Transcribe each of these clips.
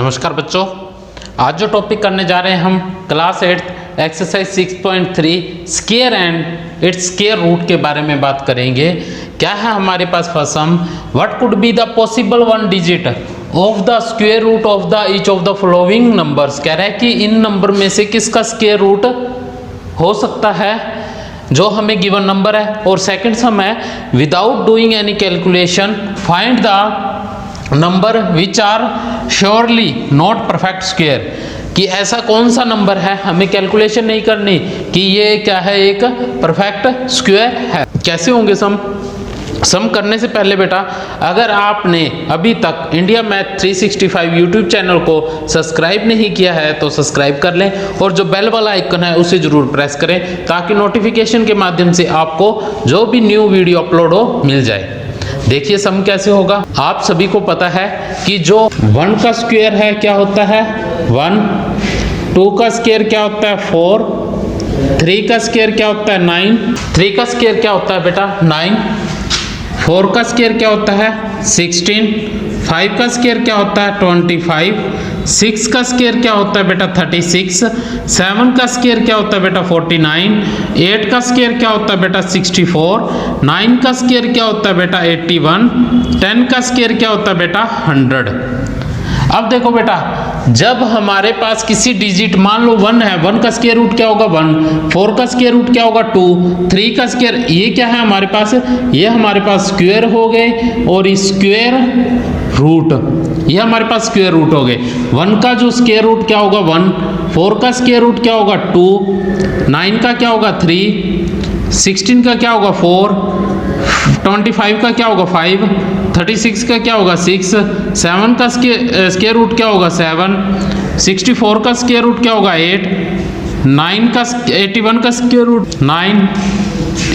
नमस्कार बच्चों, आज जो टॉपिक करने जा रहे हैं हम class 8 exercise 6.3 square and its square root के बारे में बात करेंगे। क्या है हमारे पास first sum, what could be the possible one digit of the square root of the each of the following numbers. कह रहा है कि इन नंबर में से किसका स्क्वायर रूट हो सकता है जो हमें गिवन नंबर है। और सेकंड सम है without doing any calculation find the number which are surely not perfect square. कि ऐसा कौन सा नंबर है, हमें कैलकुलेशन नहीं करनी कि ये क्या है, एक परफेक्ट स्क्वायर है। कैसे होंगे सम करने से पहले बेटा, अगर आपने अभी तक इंडिया मैथ 365 यूट्यूब चैनल को सब्सक्राइब नहीं किया है तो सब्सक्राइब कर लें और जो बेल वाला आइकन है उसे जरूर प्रेस करें ताकि नोटिफिकेशन के माध्यम से आपको जो भी न्यू वीडियो अपलोड हो मिल जाए। देखिए सम कैसे होगा। आप सभी को पता है कि जो 1 का स्क्वायर है क्या होता है 1, 2 का स्क्वायर क्या होता है 4, 3 का स्क्वायर क्या होता है 9, 3 का स्क्वायर क्या होता है बेटा 9, 4 का स्क्वायर क्या होता है 16, 5 का स्क्वायर क्या होता है 25, 6 का स्क्वायर क्या होता है बेटा 36, 7 का स्क्वायर क्या होता है बेटा 49, 8 का स्क्वायर क्या होता है बेटा 64, 9 का स्क्वायर क्या होता है बेटा 81, 10 का स्क्वायर क्या होता है बेटा 100। अब देखो बेटा, जब हमारे पास किसी डिजिट मान लो 1 है, 1 का स्क्वायर रूट क्या होगा 1, 4 का स्क्वायर रूट क्या होगा 2, 3 का स्क्वायर, ये क्या है हमारे पास, ये हमारे पास स्क्वायर हो गए और स्क्वायर रूट, ये हमारे पास स्क्वायर रूट हो गए। 1 का जो स्क्वायर रूट क्या होगा 1, 4 का स्क्वायर रूट क्या होगा 2, 9 का क्या होगा 3, 16 का क्या होगा 4, 25 का क्या होगा 5, 36 का क्या होगा 6, 7 का स्क्वायर रूट क्या होगा 7, 64 का स्क्वायर रूट क्या होगा 8, 9 का 81 का स्क्वायर रूट 9,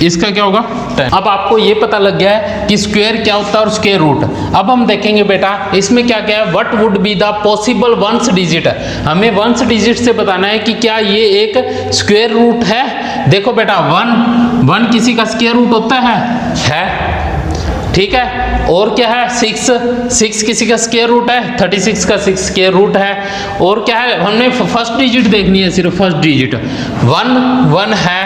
इसका क्या होगा 10। अब आपको ये पता लग गया है कि स्क्वायर क्या होता है और स्क्वायर रूट। अब हम देखेंगे बेटा इसमें क्या क्या है, what would be the possible ones digit. हमें वंस डिजिट से बताना है कि क्या ये एक स्क्वायर रूट है। देखो बेटा 1 किसी का स्क्वायर रूट होता है ठीक है। और क्या है 6 किसी का स्क्वायर रूट है, 36 का 6 स्क्वायर रूट है। और क्या है, हमने फर्स्ट डिजिट देखनी है, सिर्फ फर्स्ट डिजिट 1 है,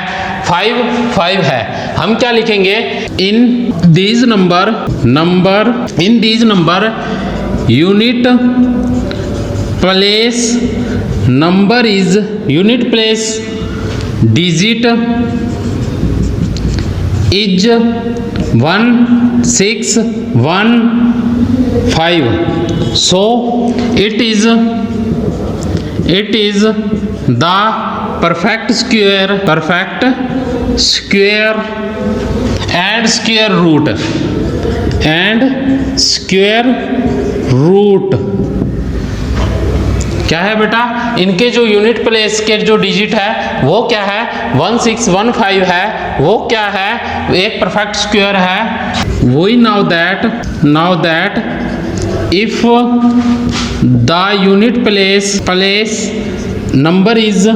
5 है। हम क्या लिखेंगे, in these number unit place number is unit place digit is 1 6 1 5, so it is the perfect square and square root क्या है बेटा, इनके जो यूनिट प्लेस के जो डिजिट है वो क्या है 1 6 1 5 है, वो क्या है एक परफेक्ट स्क्वायर है। We know that if the unit place number is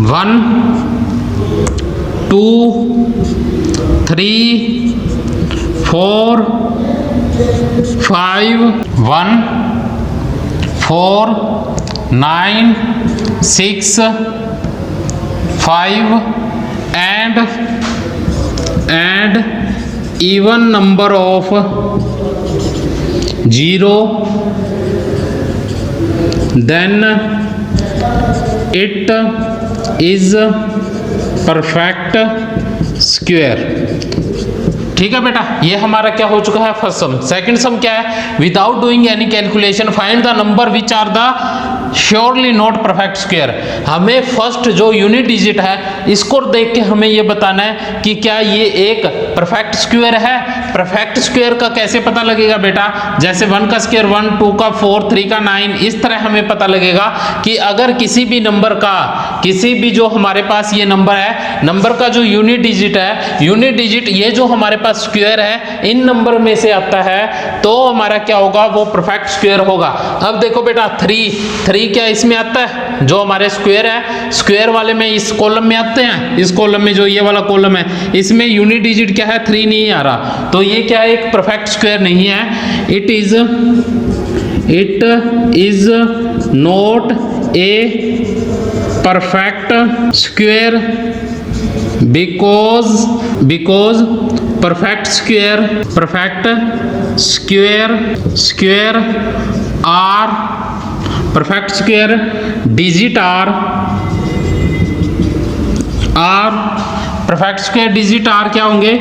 1 2 3 4 5 1 4 9 6 5 and even number of 0, then it is perfect square। ठीक है बेटा, ये हमारा क्या हो चुका है फर्स्ट सम। सेकंड सम क्या है, without doing any calculation find the number which are the surely not perfect square. हमें फर्स्ट जो यूनिट डिजिट है इसको देख के हमें ये बताना है कि क्या ये एक परफेक्ट स्क्वायर है। परफेक्ट स्क्वायर का कैसे पता लगेगा बेटा, जैसे 1 का स्क्वायर 1, 2 का 4, 3 का 9, इस तरह हमें पता लगेगा कि अगर किसी भी नंबर का, किसी भी जो हमारे पास ये नंबर है, नंबर का जो यूनिट डिजिट है, यूनिट डिजिट ये जो हमारे पास स्क्वायर है इन नंबर में से आता है तो हमारा क्या होगा, वो परफेक्ट स्क्वायर होगा। अब देखो बेटा 3 क्या इसमें आता है, जो हमारे स्क्वायर है, स्क्वायर वाले में इस कॉलम में आते हैं, इस कॉलम में जो ये वाला कॉलम है इसमें यूनिट डिजिट क्या है 3 नहीं आ रहा, तो ये क्या है एक परफेक्ट स्क्वायर नहीं है। It is not a perfect square because perfect square are perfect square digit are perfect square digit are क्या होंगे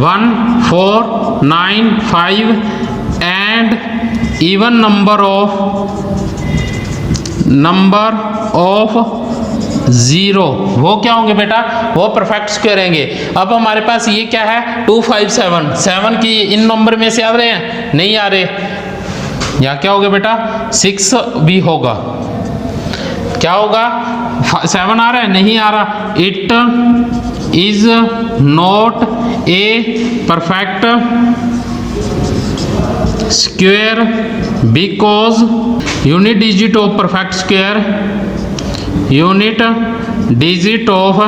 1 4 9 5 and even number of zero वो क्या होंगे बेटा, वो परफेक्ट स्क्वायर रहेंगे। अब हमारे पास ये क्या है 2 5 7 7 की इन नंबर में से आ रहे हैं, नहीं आ रहे, यहाँ क्या होगा बेटा 6 भी होगा, क्या होगा 7 आ रहा है, नहीं आ रहा। It is not a perfect square because unit digit of perfect square unit digit of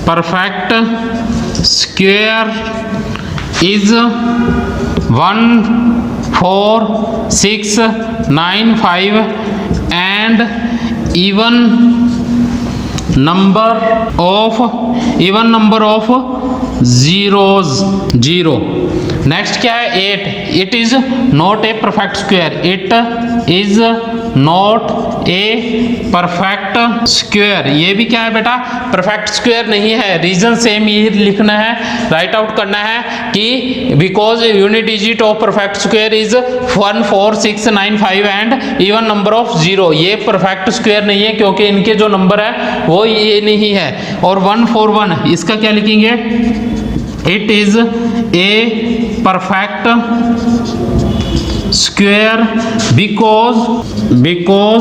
perfect square is 1 4 6 9 5 and even number of zeros 0। Next क्या है 8, it is not a perfect square, it is not a perfect square, ये भी क्या है बेटा perfect square नहीं है। Reason same यही लिखना है, राइट आउट करना है कि because unit digit of perfect square is 1 4 6 9 5 and even number of 0, ये परफेक्ट स्क्वायर नहीं है क्योंकि इनके जो नंबर है वो ये नहीं है। और 1 4 1 इसका क्या लिखेंगे, it is a perfect square because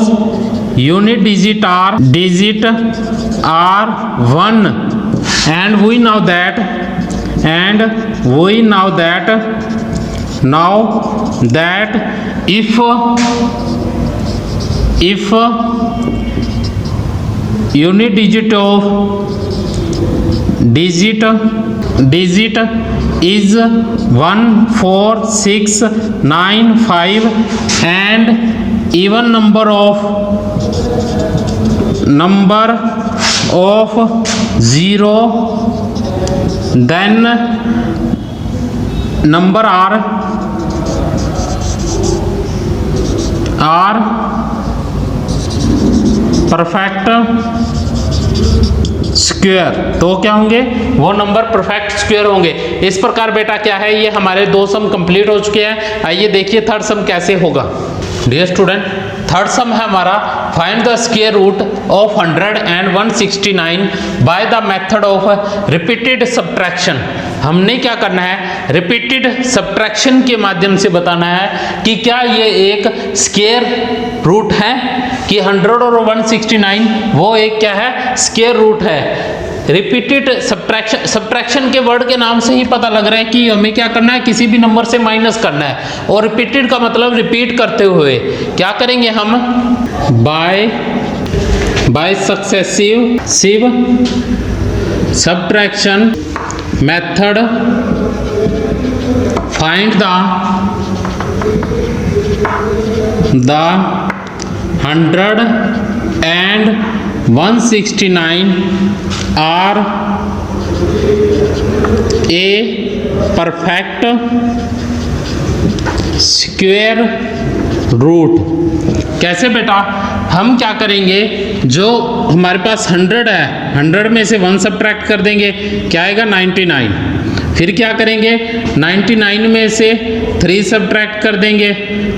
unit digit are 1 and we know that if unit digit is 1 4 6 9 5 and even number of 0, then number are perfect square, तो क्या होंगे वो नंबर परफेक्ट स्क्वायर होंगे। इस प्रकार बेटा क्या है, ये हमारे 2 सम कंप्लीट हो चुके हैं। आइए देखिए थर्ड सम कैसे होगा। डियर स्टूडेंट, थर्ड सम है हमारा find the square root of 100 and 169 by the method of repeated subtraction. हमने क्या करना है, रिपीटेड सब्ट्रैक्शन के माध्यम से बताना है कि क्या ये एक स्क्वायर रूट है कि 100 और 169 वो एक क्या है स्क्वायर रूट है। रिपीटेड सब्ट्रैक्शन के वर्ड के नाम से ही पता लग रहा है कि हमें क्या करना है, किसी भी नंबर से माइनस करना है। और रिपीटेड का मतलब रिपीट करते हुए क्या करेंगे हम, by successive subtraction method find the 100 and 169 are a perfect square root। कैसे बेटा, हम क्या करेंगे, जो हमारे पास 100 है 100 में से 1 सब्ट्रैक्ट कर देंगे, क्या आएगा 99। फिर क्या करेंगे 99 में से 3 सब्ट्रैक्ट कर देंगे,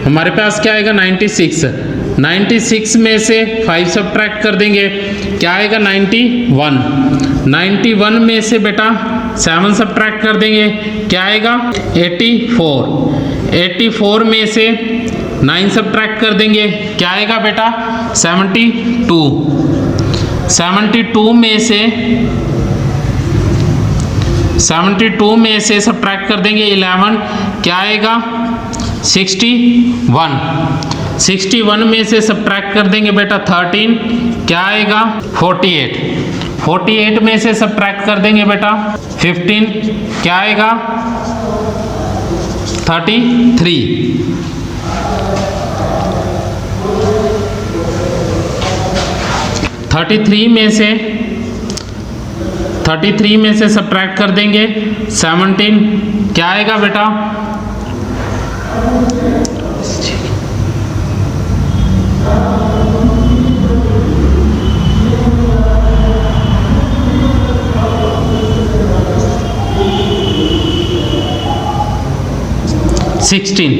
हमारे पास क्या आएगा 96। 96 में से 5 सब्ट्रैक्ट कर देंगे, क्या आएगा 91। 91 में से बेटा 7 सब्ट्रैक्ट कर देंगे, क्या आएगा 84। 84 में से 9 सब्ट्रैक्ट कर देंगे, क्या आएगा बेटा 72। 72 में से सब्ट्रैक्ट कर देंगे 11, क्या आएगा 61। 61 में से सब्ट्रैक्ट कर देंगे बेटा 13, क्या आएगा 48। 48 में से सब्ट्रैक्ट कर देंगे बेटा 15, क्या आएगा 33। 33 में से सब्ट्रैक्ट कर देंगे 17, क्या आएगा बेटा? 16।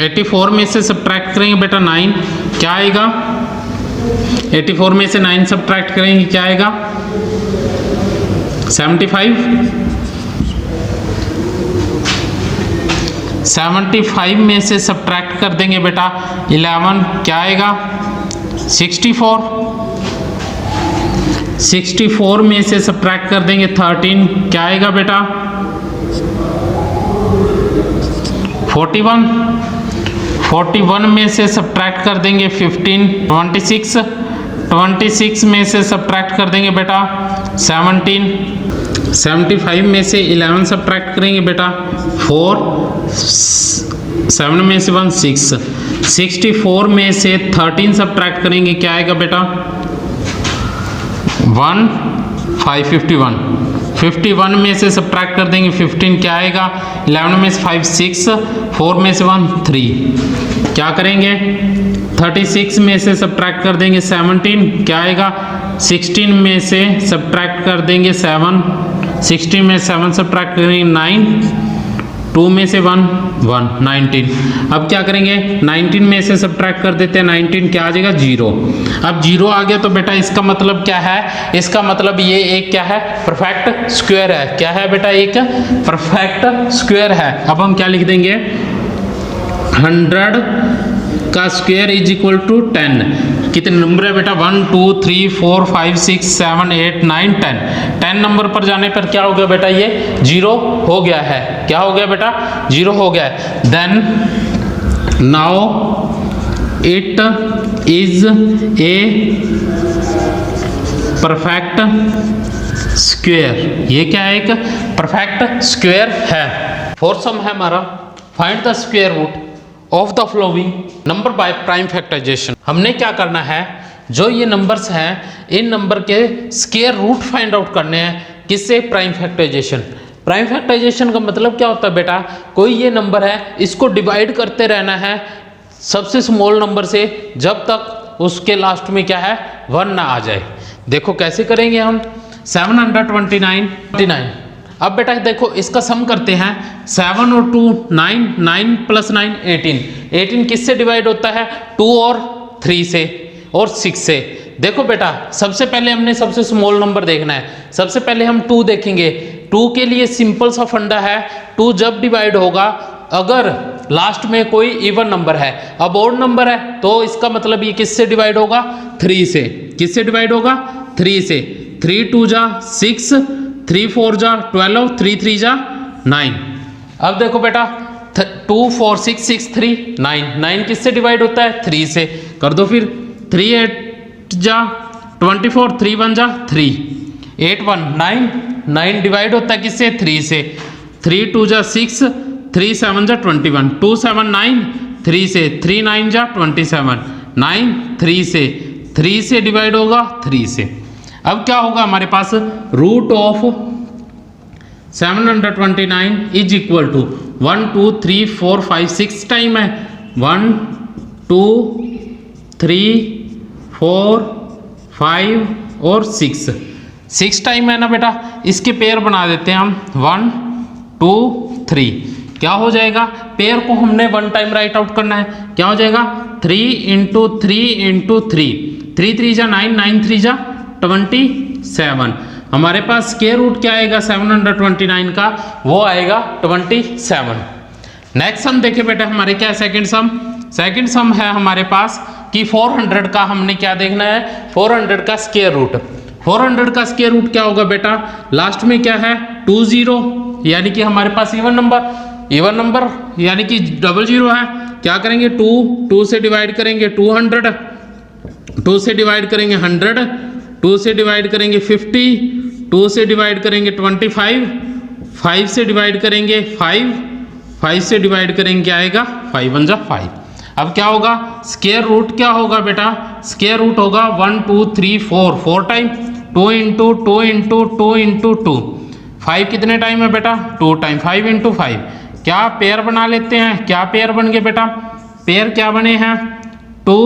एटी 84 में से सब्ट्रैक्ट करेंगे बेटा 9, क्या आएगा? 84 में से 9 सब्ट्रैक्ट करेंगे, क्या आएगा? 75। 75 में से सब्ट्रैक्ट कर देंगे बेटा 11, क्या आएगा? 64। 64 में से सब्ट्रैक्ट कर देंगे 13, क्या आएगा बेटा? 41। 41 में से सब्ट्रैक्ट कर देंगे 15, 26। 26 में से सब्ट्रैक्ट कर देंगे बेटा 17। 75 में से 11 सब्ट्रैक्ट करेंगे बेटा 4। 7 में से 1 6। 64 में से 13 सब्ट्रैक्ट करेंगे, क्या आएगा बेटा? 1 5 51। 51 में से सब्ट्रैक्ट कर देंगे 15, क्या आएगा? 11 में से 5 6। 4 में से 1 3, क्या करेंगे? 36 में से सब्ट्रैक्ट कर देंगे 17, क्या आएगा? 16 में से सब्ट्रैक्ट कर देंगे 7। 16 में 7 सब्ट्रैक्ट करेंगे 9। 2 में से 1 1 19। अब क्या करेंगे? 19 में से सब्ट्रैक्ट कर देते हैं 19, क्या आ जाएगा? 0। अब 0 आ गया तो बेटा इसका मतलब क्या है? इसका मतलब ये एक क्या है? परफेक्ट स्क्वायर है। क्या है बेटा? एक परफेक्ट स्क्वायर है। अब हम क्या लिख देंगे? 100 का स्क्वायर इज इक्वल टू 10। कितने नंबर है बेटा? 1 2 3 4 5 6 7 8 9 10। 10 नंबर पर जाने पर क्या हो गया बेटा? ये 0 हो गया है। क्या हो गया बेटा? 0 हो गया है। Then now it is a perfect square. ये क्या है? एक परफेक्ट स्क्वायर है। फोर्थ सम है हमारा, find the square root of the following number by prime factorisation. हमने क्या करना है? जो ये नंबर्स हैं इन नंबर के स्क्वायर रूट फाइंड आउट करने हैं। किससे? Prime factorisation. प्राइम फैक्टराइजेशन का मतलब क्या होता है बेटा? कोई ये नंबर है, इसको डिवाइड करते रहना है सबसे स्मॉल नंबर से जब तक उसके लास्ट में क्या है? 1 ना आ जाए। देखो कैसे करेंगे हम? 729। अब बेटा देखो इसका सम करते हैं। 7 और 2 9, 9 प्लस 9 18। 18 किससे डिवाइड होता है? 2 और 3 से और 6 से। देखो बेटा सबसे पहले हमने सबसे स्मॉल नंबर देखना है। सबसे पहले हम 2 देखेंगे। 2 के लिए सिंपल सा फंडा है, 2 जब डिवाइड होगा अगर लास्ट में कोई इवन नंबर है, अब ऑड नंबर है तो इसका मतलब ये किससे डिवाइड होगा? 3 से। किससे डिवाइड होगा? 3 से। 3 2 जा 6, 3 4 जा 12, 3 3 जा 9। अब देखो बेटा 2 4 6 6 3 9। 9 किससे डिवाइड होता है? 3 से। कर दो फिर। 3 8 जा 24, 3 1 जा 3, 8 1 9। 9 डिवाइड होता है किससे? 3 से। 3 2 जा 6, 3 7 जा 21, 2 7 9। 3 से। 3 9 जा 27, 9 3 से। 3 से डिवाइड होगा 3 से। अब क्या होगा हमारे पास? Root of 729 is equal to 1 2 3 4 5 6 time है। 1 2 3 4 5 और 6 टाइम है ना बेटा। इसके पेयर बना देते हैं हम 1 2 3। क्या हो जाएगा? पेयर को हमने 1 टाइम राइट आउट करना है। क्या हो जाएगा? 3 × 3 × 3। 3 3 जा 9, 9 3 जा 27। हमारे पास स्क्वायर रूट क्या आएगा 729 का, वो आएगा 27। नेक्स्ट सम देखिए बेटा हमारे क्या है, सेकंड सम है हमारे पास कि 400 का हमने क्या देखना है, 400 का स्क्वायर रूट। 400 का स्क्वायर रूट क्या होगा बेटा, लास्ट में क्या है 20, यानी कि हमारे पास इवन नंबर यानी कि 00 है। क्या करेंगे 2 से डिवाइड करेंगे 200, 2 से डिवाइड करेंगे 100, 2 से डिवाइड करेंगे 50, 2 से डिवाइड करेंगे 25, 5 से डिवाइड करेंगे 5 से डिवाइड करेंगे क्या आएगा 5 1 जा 5। अब क्या होगा स्क्वायर रूट, क्या होगा बेटा स्क्वायर रूट होगा 1 2 3 4 टाइम, 2 इंटू 2 इंटू 2 इंटू 2, 5 कितने टाइम है बेटा 2 टाइम, 5 इंटू 5। क्या पेयर बना लेते हैं, क्या पेयर बन गए बेटा, पेयर क्या बने हैं 2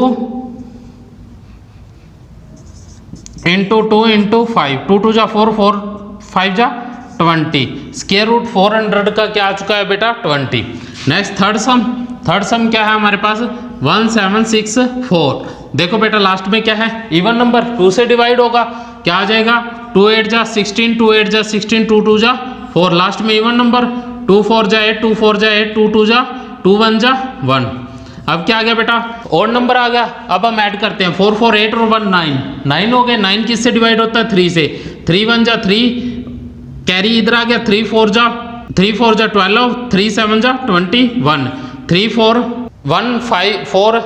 इंटू 2 इंटू 5, 2 2 जा 4 4 5 जा 20। स्क्वायर रूट 400 का क्या आ चुका है बेटा 20। नेक्स्ट थर्ड सम क्या है हमारे पास 1764। देखो बेटा लास्ट में क्या है इवन नंबर, 2 से डिवाइड होगा क्या आ जाएगा 2 8 जा 16, 2 8 जा 16, 2 2 जा 4, लास्ट में इवन नंबर 2 4 जा 8, 2 4 जा 8, 2 2 जा 2 1 जा 1। अब क्या आ गया बेटा और नंबर आ गया। अब हम ऐड करते हैं 4 4 8 और 1 9 हो गए। 9 किससे डिवाइड होता है 3 से, 3 1 जा 3, कैरी इधर आ गया 3 4 जा 12, 3 7 जा 21, 3 4 1 5 4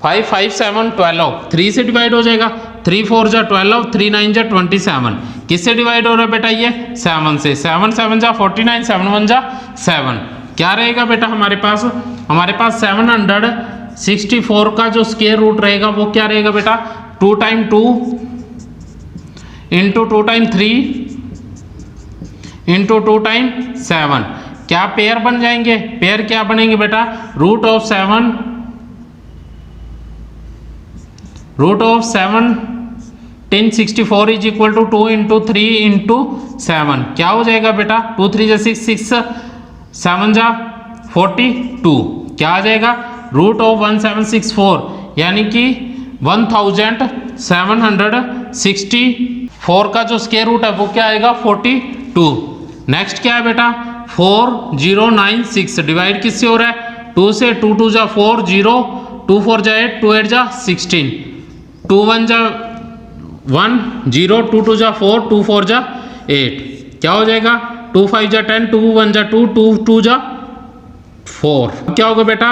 5 5 7 12, 3 से डिवाइड हो जाएगा 3 4 जा 12, 3 9 जा 27। किससे डिवाइड हो रहा है बेटा ये 7 से, 7 7 जा 49, 7 1 जा 7। क्या रहेगा बेटा हमारे पास 764 का जो स्क्वायर रूट रहेगा वो क्या रहेगा बेटा 2 time 2 into 2 time 3 into 2 time 7। क्या पेयर बन जाएंगे, पेयर क्या बनेंगे बेटा root of 7 1064 is equal to 2 into 3 into 7। क्या हो जाएगा बेटा 2 3 जा 6 6 7 जा 42। क्या आ जाएगा रूट ऑफ 1764 यानी कि 1764 का जो स्क्वायर रूट है वो क्या आएगा 42। नेक्स्ट क्या है बेटा 4096, डिवाइड किससे हो रहा है 2 से, 2 2 जा 4 0, 2 4 जा 8, 2 8 जा 16, 2 1 जा 1 0, 2 2 जा 4, 2 4 जा 8। क्या हो जाएगा 2 5 जा 10, 2 1 जा 2, 2 2 जा 4। क्या होगा बेटा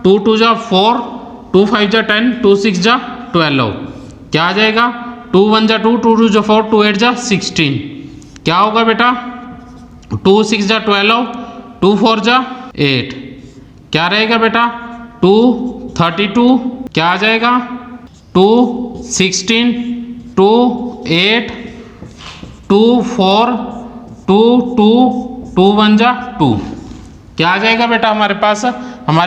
2 2 जा 4, 2 5 जा 10, 2 6 जा 12। क्या आ जाएगा 2 1 जा 2, 2 2 जा 4, 2 8 जा 16। क्या होगा बेटा 2 6 जा 12, 2 4 जा 8। क्या रहेगा बेटा 2 32। क्या आ जाएगा 2 16, 2 8, 2 4, 2 2, 2 1 जा 2। क्या आ जाएगा बेटा हमारे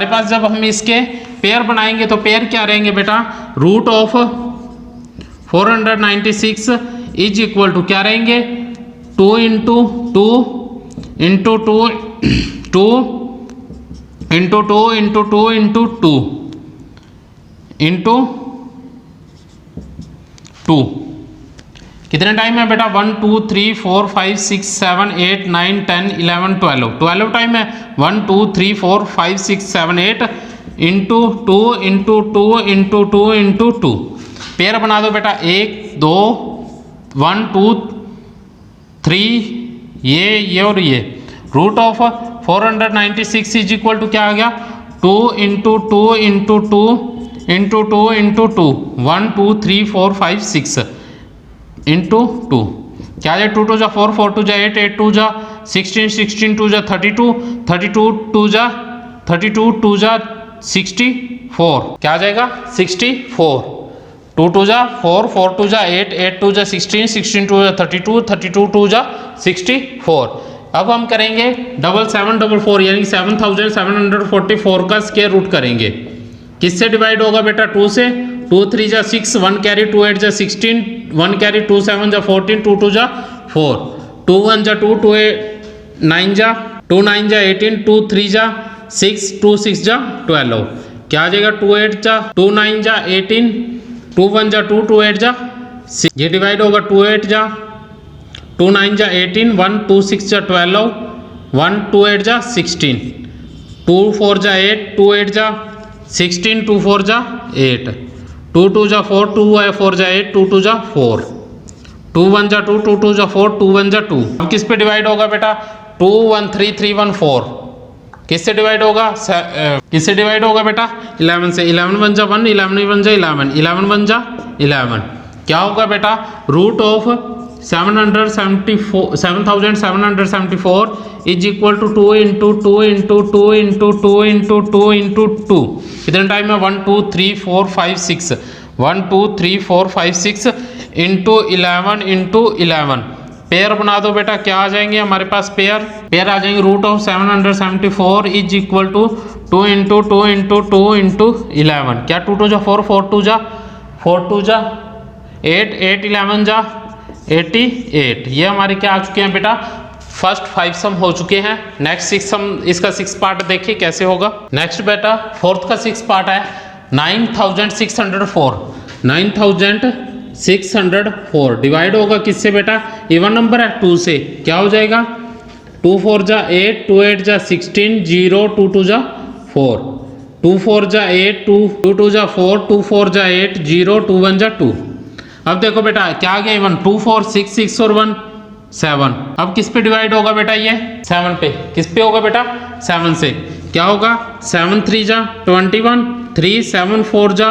पास जब हम इसके पेयर बनाएंगे तो पेयर क्या रहेंगे बेटा root of 496 is equal to क्या रहेंगे 2 into 2 into 2 2 into 2 into 2 into 2 into 2। कितने टाइम है बेटा 1 2 3 4 5 6 7 8 9 10 11 12 टाइम है 1 2 3 4 5 6 7 8 into 2 into 2 into 2 into 2। Pair बना दो बेटा 1 2 1 2 3 ये और ये। Root of 496 is equal to क्या आ गया 2 into 2 into 2 into 2 into 2 1 2 3 4 5 6 into 2। क्या जाए 2 2 जा 4 4 2 जा 8 8 2 जा 16 16 2 जा 32 32 2 जा 32 2 जा 64। क्या आ जाएगा 64। 2 2 जा 4 4 2 जा 8 8 2 जा 16 16 2 जा 32 32 2 जा 64। अब हम करेंगे 7744 यानी 7744 का स्क्वायर रूट करेंगे। किससे डिवाइड होगा बेटा 2 से, 2 3 जा 6, 1 कैरी 2 8 जा 16, 1 कैरी 2 7 जा 14, 2 2 जा 4, 2 1 जा 2, 2 9 जा 2 9 जा 18, 2 3 जा 6, 2 6 जा 12। क्या आ जाएगा 2 8 जा 2 9 जा 18, 2 1 जा 2, 2 8 जा 6, ये डिवाइड होगा 2 8 जा 2 9 जा 18, 1 2 6 जा 12, 1 2 8 जा 16, 2 4 जा 8, 2 8 जा 16, 2 4 जा 8, 2 2 जा 4, 2 4 जा 8, 2 2 जा 4, 2 1 जा 2, 2 2 जा 4, 2 1 जा 2। अब किस पे डिवाइड होगा बेटा? 2 1 3 3 1 4, किससे डिवाइड होगा? किससे डिवाइड होगा बेटा? 11 से। 11 1 जा 1, 11 1 जा 11, 11 1 जा 11। क्या होगा बेटा? Root of 7774 is equal to 2 into 2 into 2 into 2 into 2 into 2। कितने टाइम में? 1 2 3 4 5 6, 1 2 3 4 5 6 इंटू 11 इंटू 11। पेयर बना दो बेटा, क्या आ जाएंगे हमारे पास? पेयर आ जाएंगे। Root of 774 is equal to 2 into 2 into 2 into 11। क्या 2 2 जा 4, 4 2 जा 8, 8 11 जा 88। ये हमारे क्या आ चुके हैं बेटा? फर्स्ट 5 सम हो चुके हैं। नेक्स्ट 6 सम, इसका 6 पार्ट देखिए कैसे होगा। नेक्स्ट बेटा फोर्थ का 6 पार्ट है 9604। 9604 डिवाइड होगा किससे बेटा? इवन नंबर है 2 से। क्या हो जाएगा? 2 4 जा 8, 2 8 जा 16, 0 2 2 जा 4, 2 4 जा 8, 2 2 जा 4, 2 4 जा 8, 0 2 1 जा 2। अब देखो बेटा क्या आ गया? इवन 2 4 6 6 और 1 7। अब किस पे डिवाइड होगा बेटा? ये 7 पे। किस पे होगा बेटा? 7 से। क्या होगा? 7 3 जा 21, 3 7 4 जा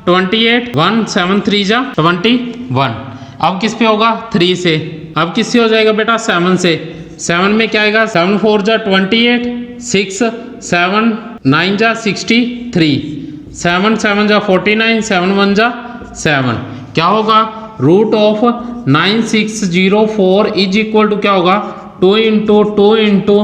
28, 1 7 3 जा 21। अब किस पे होगा? 3 से। अब किससे हो जाएगा बेटा? 7 से। 7 में क्या आएगा? 7 4 जा 28, 6 7 9 जा 63, 7 7 जा 49, 7 1 जा 7। क्या होगा? Root of 9604 is equal to क्या होगा? 2 into 2 into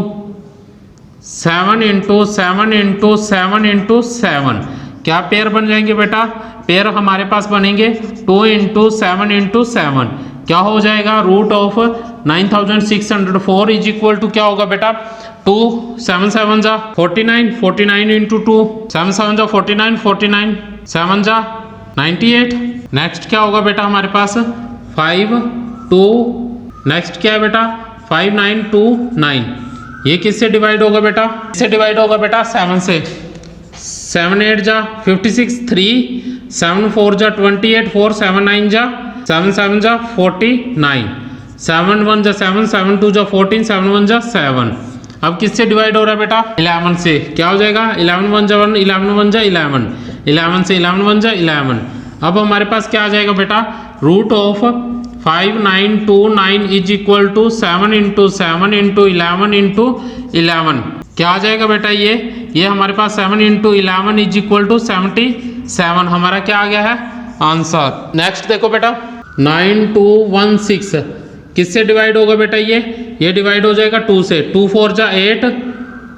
7 into 7 into 7 into 7। क्या पेयर बन जाएंगे बेटा? पेयर हमारे पास बनेंगे 2 इंटू 7 इंटू 7। क्या हो जाएगा? Root of 9604 is equal to क्या होगा बेटा? 2 7 7 जा 49, 49 इंटू 2, 7 7 जा 49, 49 7 जा 98। नेक्स्ट क्या होगा बेटा हमारे पास? 5 2। नेक्स्ट क्या है बेटा? 5 9 2 9। ये किससे डिवाइड होगा बेटा? किससे डिवाइड होगा बेटा? 7 से। 7 8 जा 56, 3 7 4 जा 28, 4 7 9 जा 7 7 जा 49, 7 1 जा 7, 7 2 जा 14, 7 1 जा 7। अब किससे डिवाइड हो रहा है बेटा? 11 से। क्या हो जाएगा? 11 1 जा 1, 11 1 जा 11, 11 से 11 1 जा 11। अब हमारे पास क्या आ जाएगा बेटा? Root of 5929 is equal to 7 into 7 into 11 into 11। क्या आ जाएगा बेटा? ये हमारे पास 7 इंटू 11 इज इक्वल टू 77। हमारा क्या आ गया है? आंसर। नेक्स्ट देखो बेटा 9216 किससे डिवाइड होगा बेटा? ये डिवाइड हो जाएगा 2 से। 2 4 जा 8,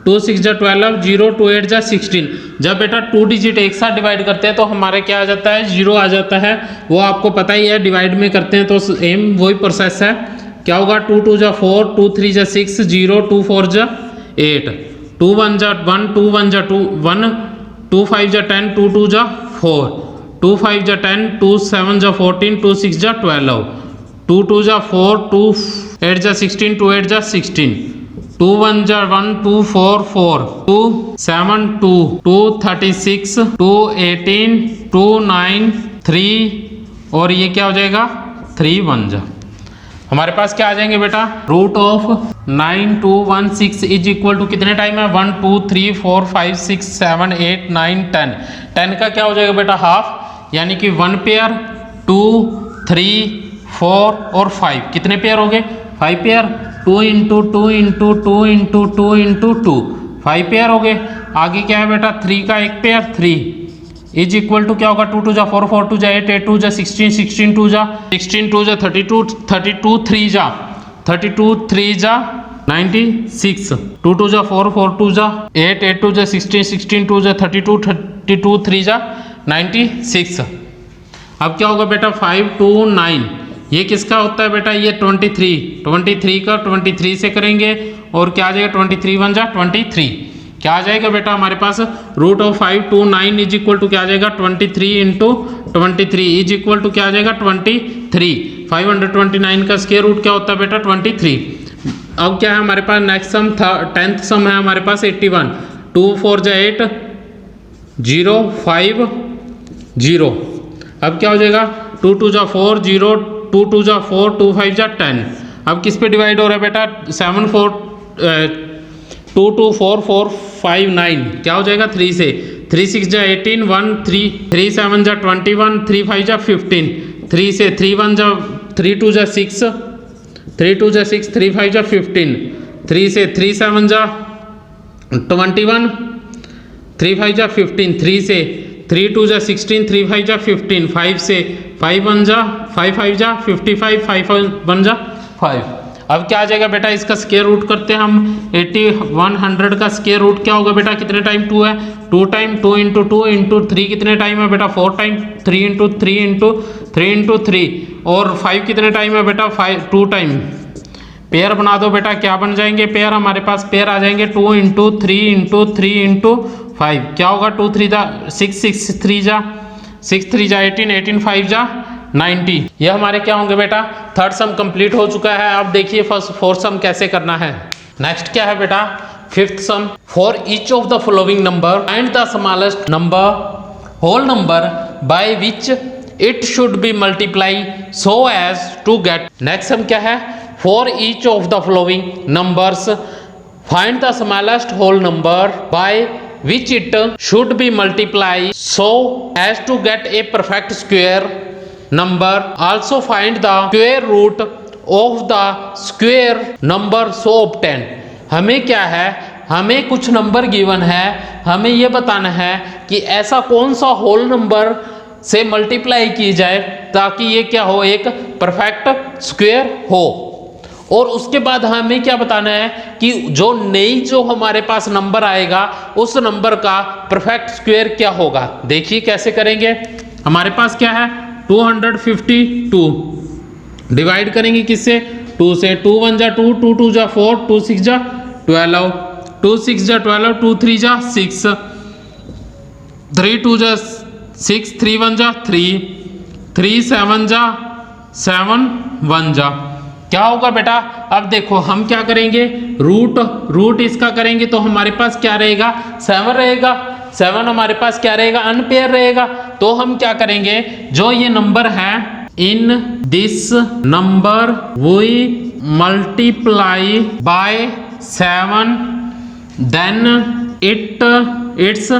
2 6 जा 12, 0 2 8 जा 16। जब बेटा 2 डिजिट एक साथ डिवाइड करते हैं तो हमारे क्या आ जाता है? 0 आ जाता है। वो आपको पता ही है, डिवाइड में करते हैं तो सेम वही प्रोसेस है। क्या होगा? 2 2 जा 4, 2 3 जा 6, 0 2 4 जा 8, 2 1 जा 1, 2 1 जा 2 1, 2 5 जा 10, 2 2 जा 4, 2 5 जा 10, 2 7 जा 14, 2 6 जा 12, 2 2 जा 4, 2 8 जा 16, 2 8 जा 16, 2 1 जा 1, 2 4 4, 2 7 2, 2 36, 2 18, 2 9 3 और ये क्या हो जाएगा? 3 1 जा। हमारे पास क्या आ जाएंगे बेटा? Root of 9216 is equal to कितने टाइम है? 1 2 3 4 5 6 7 8 9 10। 10 का क्या हो जाएगा बेटा? हाफ, यानी कि 1 पेयर 2 3 4 और 5। कितने पेयर हो गए? 5 pair. 2 into 2 into 2 into 2 into 2, 5 pair हो गए। आगे क्या है बेटा? 3 का एक पेयर 3 इज इक्वल टू क्या होगा? 2 2 जा 4, 4 2 जा 8, 8 2 जा 16, 16 2 जा 16 2 जा 32, 32 3 जा 32 3 जा 96, 2 2 जा 4, 4 2 जा 8, 8 2 जा 16, 16 2 जा 32, 32 3 जा 96। अब क्या होगा बेटा? 5 2 9। ये किसका होता है बेटा? ये 23 का 23 से करेंगे और क्या आ जाएगा? 23 1 जा 23। क्या आ जाएगा बेटा हमारे पास root of 529 is equal to क्या आ जाएगा 23 इंटू 23 इज इक्वल टू क्या आ जाएगा 23। 529 का स्क्वायर रूट क्या होता है बेटा 23। अब क्या है हमारे पास नेक्स्ट सम 10th सम है हमारे पास 81। 2 4 जा 8 0 5 0। अब क्या हो जाएगा 2 2 जा 4 0 2 2 जा 4 2 5 जा 10। अब किस पे डिवाइड हो रहा है बेटा 7 4 2 2 4 4 5 9 क्या हो जाएगा 3 से 3 6 जा 18 1 3 3 7 जा 21 3 5 जा 15 3 से 3 1 जा 3 2 जा 6 3 2 जा 6 3 5 जा 15 3 से 3 7 जा 21 3 5 जा 15 3 से 3 2 जा 16 3 5 जा 15 5 से 5 1 जा 5 5 जा 55 5 1 जा 5। अब क्या आ जाएगा बेटा इसका स्क्वायर रूट करते हैं हम 100 का स्क्वायर रूट क्या होगा बेटा कितने टाइम 2 है 2 टाइम 2 इंटू 2 इंटू 3 कितने टाइम है बेटा 4 टाइम 3 इंटू 3 इंटू 3 इंटू 3 और 5 कितने टाइम है बेटा 2 टाइम। पेयर बना दो बेटा क्या बन जाएंगे पेयर हमारे पास पेयर आ जाएंगे 2 इंटू 3 इंटू 3 इंटू 5 क्या होगा 2 3 जा 6 6 3 जा 6 3 जा 18 18 5 जा 90। ये हमारे क्या होंगे बेटा थर्ड सम कंप्लीट हो चुका है। अब देखिए फोर्थ सम कैसे करना है। नेक्स्ट क्या है बेटा fifth sum. For each of the following number find the smallest number whole number by which it should be multiply so as to get. Next sum क्या है for each of the following numbers find the smallest whole number by which it should be multiply so as to get a perfect square number. Also find the square root of the square number so obtain. हमें क्या है हमें कुछ number given है हमें ये बताना है कि ऐसा कौन सा होल नंबर से मल्टीप्लाई की जाए ताकि ये क्या हो एक परफेक्ट स्क्वायर हो। और उसके बाद हमें क्या बताना है कि जो हमारे पास नंबर आएगा उस नंबर का परफेक्ट स्क्वायर क्या होगा। देखिए कैसे करेंगे। हमारे पास क्या है 252 डिवाइड करेंगे किससे 2 से 2 1 जा 2 2 2 जा 4 2 6 जा 12 2 6 जा 12 2 3 जा 6 3 2 जा 6 3 1 जा 3 3 7 जा 7 1 जा क्या होगा बेटा। अब देखो हम क्या करेंगे रूट इसका करेंगे तो हमारे पास क्या रहेगा 7 रहेगा। 7 हमारे पास क्या रहेगा अनपेयर रहेगा। तो हम क्या करेंगे जो ये नंबर है in this number we multiply by 7 then it's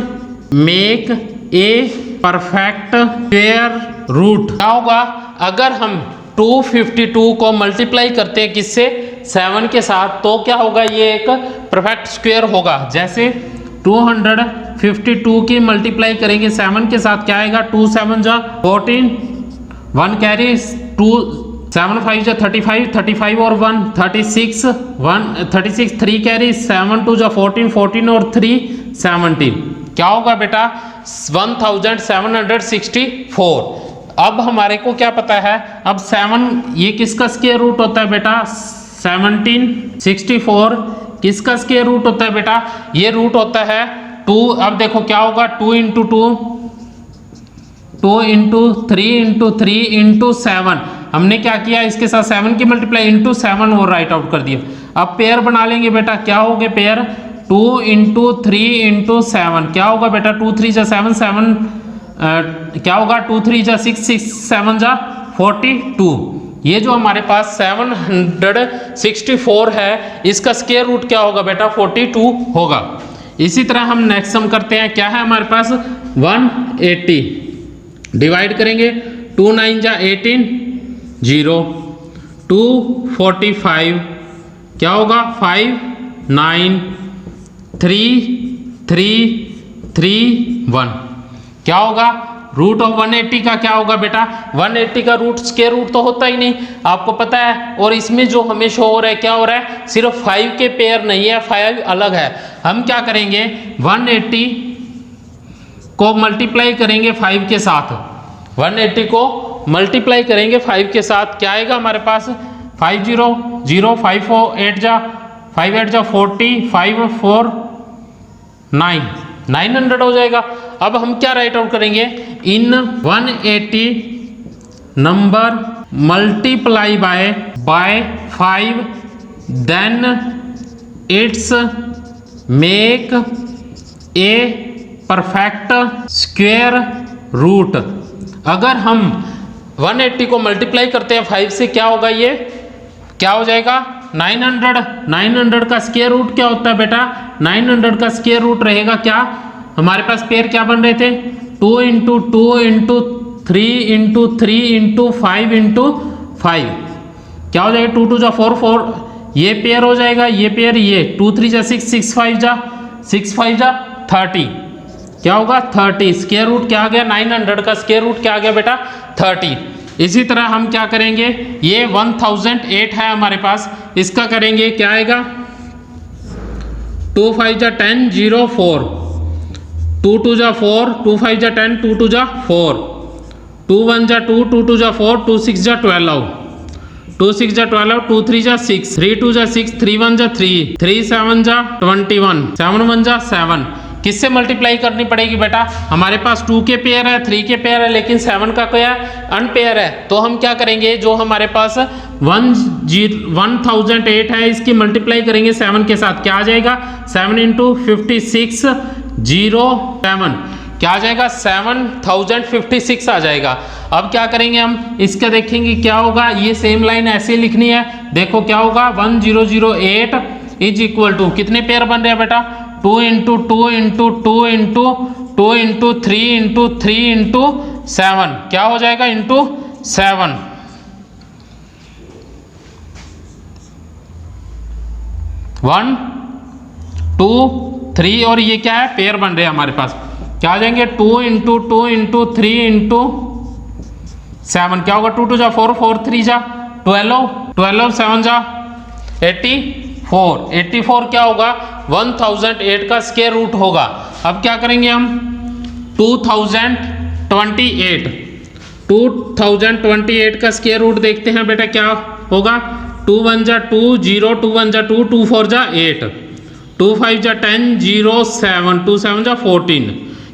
make a perfect square root. क्या होगा अगर हम 252 को मल्टीप्लाई करते हैं किससे 7 के साथ तो क्या होगा ये एक परफेक्ट स्क्वायर होगा। जैसे 252 की मल्टीप्लाई करेंगे 7 के साथ क्या आएगा 2 7 जा 14 1 कैरी 2 7 5 जा 35 35 और 1 36 36 3 कैरी 7 2 जा 14 14 और 3 17 क्या होगा बेटा 1764। अब हमारे को क्या पता है अब 7 ये किसका स्क्वायर रूट होता है बेटा 1764 किसका स्क्वायर रूट होता है बेटा ये रूट होता है 2। अब देखो क्या होगा 2 इंटू 2 2 इंटू 3 इंटू 3 इंटू 7 हमने क्या किया इसके साथ 7 की मल्टीप्लाई इंटू 7 और राइट आउट कर दिया। अब पेयर बना लेंगे बेटा क्या हो गए पेयर 2 इंटू 3 इंटू 7 क्या होगा बेटा 2 3 जा 7 7 क्या होगा 2 3 जा 6 6 7 जा 42। ये जो हमारे पास 764 है इसका स्क्वायर रूट क्या होगा बेटा 42 होगा। इसी तरह हम नेक्स्ट सम करते हैं क्या है हमारे पास 180 डिवाइड करेंगे 2 9 जा 18 0 245 क्या होगा 5 9 3 3 3 1 क्या होगा रूट ऑफ 180 का क्या होगा बेटा 180 का रूट स्क्वायर रूट तो होता ही नहीं आपको पता है। और इसमें जो हमें शो हो रहा है क्या हो रहा है सिर्फ 5 के पेयर नहीं है 5 अलग है। हम क्या करेंगे 180 को मल्टीप्लाई करेंगे 5 के साथ 180 को मल्टीप्लाई करेंगे 5 के साथ क्या आएगा हमारे पास 5 0 0 5 4 8 जा 5 8 जा 40 5 4 900 हो जाएगा। अब हम क्या राइट आउट करेंगे, in 180 number multiply by 5 then it's make a perfect square root. अगर हम 180 को मल्टीप्लाई करते हैं 5 से, क्या होगा, ये क्या हो जाएगा 900 का स्क्वायर रूट क्या होता है बेटा, 900 का स्क्वायर रूट रहेगा क्या, हमारे पास पेयर क्या बन रहे थे 2 into 2 into 3 into 3 into 5 into 5, क्या हो जाएगा 2 2 जा 4 4, ये पेयर हो जाएगा, ये पेयर, ये 2 3 जा 6 6 5 जा 6 5 जा 30, क्या होगा 30। स्क्वायर रूट क्या आ गया, 900 का स्क्वायर रूट क्या आ गया बेटा 30। इसी तरह हम क्या करेंगे, ये 1008 है हमारे पास, इसका करेंगे क्या आएगा 2 5 जा 10 0 4, 2 2 जा 4, 2 5 जा 10, 2 2 जा 4, 2 1 जा 2, 2 2 जा 4, 2 6 जा 12, 2 6 जा 12, 2 3 जा 6, 3 2 जा 6, 3 1 जा 3, 3 7 जा 21, 7 1 जा 7। किससे मल्टीप्लाई करनी पड़ेगी बेटा, हमारे पास 2 के पेयर है, 3 के पेयर है, लेकिन 7 का क्या है अनपेयर है, तो हम क्या करेंगे, जो हमारे पास 1008 है इसकी मल्टीप्लाई करेंगे 7 के साथ, क्या आ जाएगा 7 इंटू 56 07, क्या आ जाएगा 7056 आ जाएगा। अब क्या करेंगे हम, इसका देखेंगे क्या होगा, ये सेम लाइन ऐसे लिखनी है, देखो क्या होगा 1008 इज इक्वल टू कितने पेयर बन रहे हैं बेटा 2 into 2 into 2 into 2 into 3 into 3 into 7, क्या हो जाएगा इंटू 7, 1 2 3 और ये क्या है पेयर बन रहे हैं हमारे पास, क्या आ जाएंगे 2 इंटू 2 इंटू 3 इंटू 7, क्या होगा 2 2 जा 4, 4 3 जा 12, 12 7 जा 84, 84 क्या होगा 1008 का स्क्वायर रूट होगा। अब क्या करेंगे हम 2028 का स्क्वायर रूट देखते हैं बेटा क्या होगा, 2 1 जा 2 0, 2 1 जा 2, 2 4 जा 8, 2 5 जा 10 0 7, 2 7 जा 14,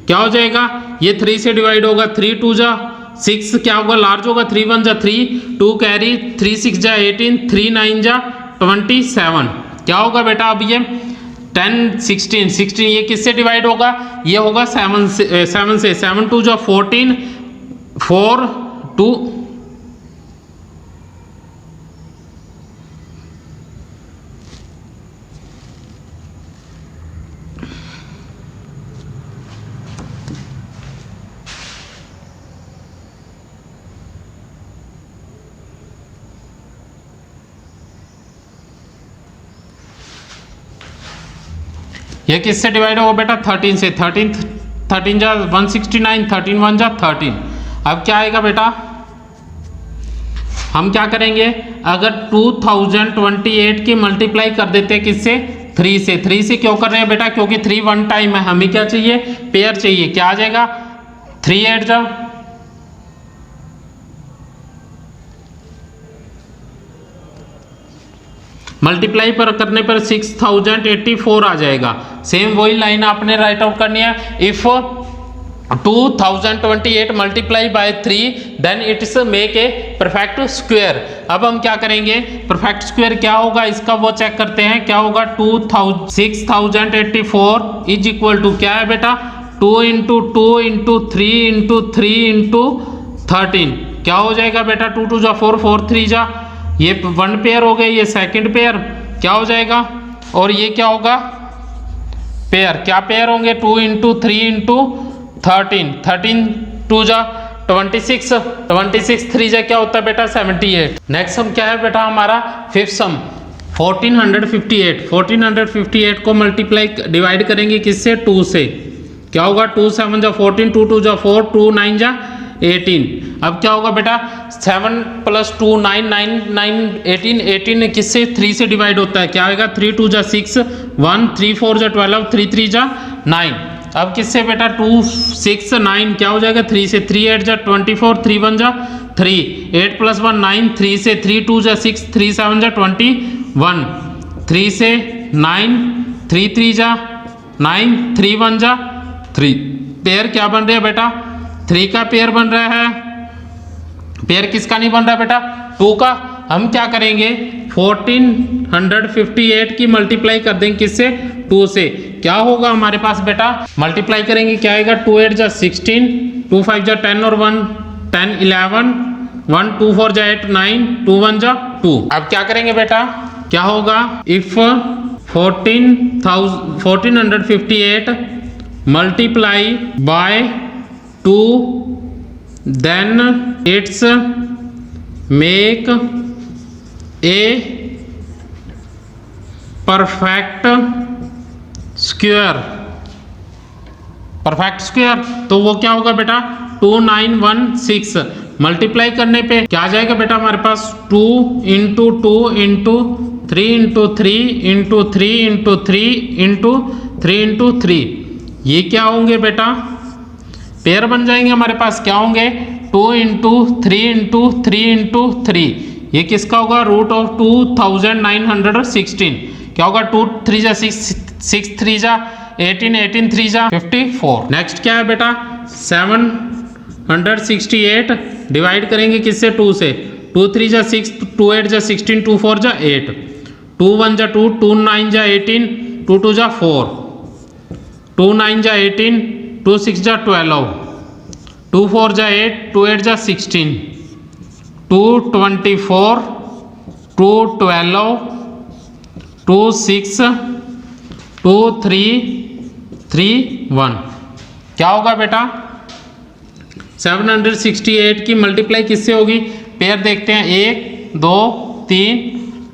क्या हो जाएगा, ये 3 से डिवाइड होगा, 3 2 जा 6, क्या होगा लार्ज होगा, 3 1 जा 3, 2 कैरी, 3 6 जा 18, 3 9 जा 27, क्या होगा बेटा, अब ये 10 16 16 ये किससे डिवाइड होगा, ये होगा 7 से 7 2 जा 14, 4 2 ये किससे डिवाइड होगा बेटा 13 से, 13 जा 169, 13 1 जा 13। अब क्या आएगा बेटा, हम क्या करेंगे, अगर 2028 की मल्टीप्लाई कर देते हैं किससे 3 से, 3 से क्यों कर रहे हैं बेटा, क्योंकि 3 वन टाइम है, हमें क्या चाहिए पेयर चाहिए, क्या आ जाएगा 3 8 जा मल्टीप्लाई पर करने पर 6084 आ जाएगा। सेम वही लाइन आपने राइट आउट करनी है, if 2028 multiply by 3 then it's make a perfect square. अब हम क्या करेंगे, परफेक्ट स्क्वायर क्या होगा इसका वो चेक करते हैं, क्या होगा 6084 इज इक्वल टू क्या है बेटा 2 इंटू 2 इंटू 3 इंटू 3 इंटू 13, क्या हो जाएगा बेटा 2 2 जा 4, 4 3 जा, ये वन पेयर हो गए, ये सेकंड पेयर क्या हो जाएगा, और ये क्या होगा पेयर, क्या पेयर होंगे 2 इंटू 3 इंटू 13, 13 2 जा 26, 26 3 जा क्या होता है बेटा 78। नेक्स्ट सम क्या है बेटा हमारा फिफ्थ सम 1458 को मल्टीप्लाई डिवाइड करेंगे किससे 2 से, क्या होगा 2 7 जा 14, 2 2 जा 4, 2 9 जा 18। अब क्या होगा बेटा 7 + 2 9 9 9 18, 18 किससे 3 से डिवाइड होता है, क्या आएगा 3 2 जा 6, 1 3 4 जा 12, 3 3 जा 9। अब किससे बेटा 2 6 9 क्या हो जाएगा 3 से, 3 8 जा 24, 3 1 जा 3, 8 + 1 9, 3 से 3 2 जा 6, 3 7 जा 21, 3 से 9, 3 3 जा 9 3 1 जा 3, पेयर क्या बन रहा है बेटा 3 का पेयर बन रहा है, पेयर किसका नहीं बन रहा बेटा 2 का। हम क्या करेंगे 1458 की मल्टीप्लाई कर देंगे किससे 2 से, क्या होगा हमारे पास बेटा मल्टीप्लाई करेंगे क्या आएगा 2 8 जा 16, 2 5 जा 10 और 1 10 11, 1 2 4 जा 8 9, 2 1 जा 2। अब क्या करेंगे बेटा क्या होगा if 1458 multiply by 2 then it's make a perfect square. Perfect square तो वो क्या होगा बेटा 2916 मल्टीप्लाई करने पे क्या आ जाएगा बेटा हमारे पास 2 into 2 into 3 into 3 into 3 into 3 into 3 into 3, ये क्या होंगे बेटा पेयर बन जाएंगे हमारे पास, क्या होंगे 2 इंटू 3 इंटू 3 इंटू 3, ये किसका होगा रूट ऑफ 2916, क्या होगा 2 3 जा 6 6 3 जा 18 18 3 जा 54। नेक्स्ट क्या है बेटा 768 डिवाइड करेंगे किससे 2 से, 2 3 जा 6, 2 8 जा 16, 2 4 जा 8, 2 1 जा 2, 2 9 जा 18, 2 2 जा 4, 2 9 जा 18, 2 6 जा 12, 2 4 जा 8, 2 8 जा 16, 2 24, 2 12, 2 6, 2 3 3 1, क्या होगा बेटा 768 की मल्टीप्लाई किससे होगी, पेयर देखते हैं 1 2 3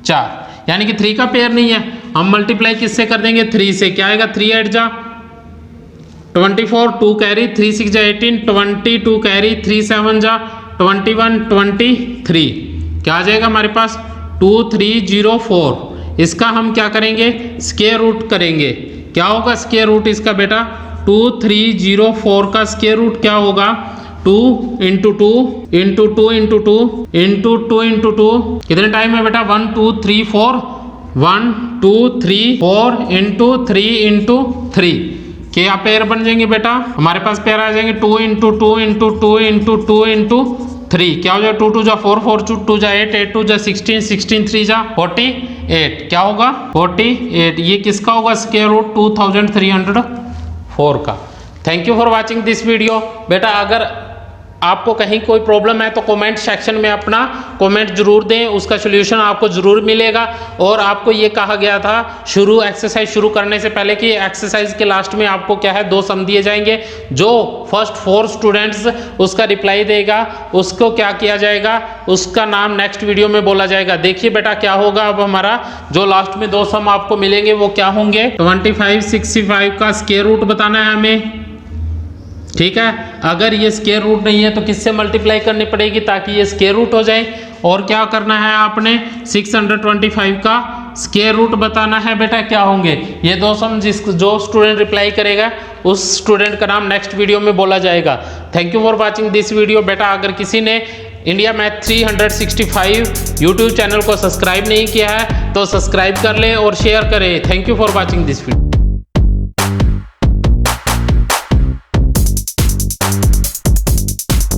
4, यानी कि 3 का पेयर नहीं है, हम मल्टीप्लाई किससे कर देंगे 3 से, क्या आएगा 3 8 जा 24, 2 कैरी 3 6 जा 18, 20 2 कैरी 3 7 जा 21 23, क्या आ जाएगा हमारे पास 2304। इसका हम क्या करेंगे स्क्वायर रूट करेंगे, क्या होगा स्क्वायर रूट इसका बेटा 2304 का स्क्वायर रूट क्या होगा 2 into 2 into 2 into 2 into 2 into 2, कितने टाइम है बेटा 1 2 3 4, 1 2 3 4 इंटू 3 इंटू 3, क्या पेयर बन जाएंगे बेटा हमारे पास पेयर आ जाएंगे 2 इंटू 2 इंटू 2 इंटू 2 इंटू 3, क्या हो जाएगा 2 2 जा 4 4 2 जा 8 8 2 जा 16 16 3 जा 48, क्या होगा 48, ये किसका होगा स्क्वायर रूट 2304 का। Thank you for watching this video. बेटा अगर आपको कहीं कोई प्रॉब्लम है तो कमेंट सेक्शन में अपना कमेंट जरूर दें, उसका सलूशन आपको जरूर मिलेगा। और आपको ये कहा गया था एक्सरसाइज शुरू करने से पहले कि एक्सरसाइज के लास्ट में आपको क्या है 2 सम दिए जाएंगे, जो फर्स्ट 4 स्टूडेंट्स उसका रिप्लाई देगा उसको क्या किया जाएगा, उसका नाम नेक्स्ट वीडियो में बोला जाएगा। देखिए बेटा क्या होगा, अब हमारा जो लास्ट में 2 सम आपको मिलेंगे वो क्या होंगे 2565 का स्क्वायर रूट बताना है हमें, ठीक है। अगर ये स्क्वायर रूट नहीं है तो किससे मल्टीप्लाई करनी पड़ेगी ताकि ये स्क्वायर रूट हो जाए। और क्या करना है आपने 625 का स्क्वायर रूट बताना है बेटा, क्या होंगे ये 2 सम, जो स्टूडेंट रिप्लाई करेगा उस स्टूडेंट का नाम नेक्स्ट वीडियो में बोला जाएगा। Thank you for watching this video. बेटा अगर किसी ने इंडिया मैथ 365 यूट्यूब चैनल को सब्सक्राइब नहीं किया है तो सब्सक्राइब कर ले और शेयर करें। Thank you for watching this video.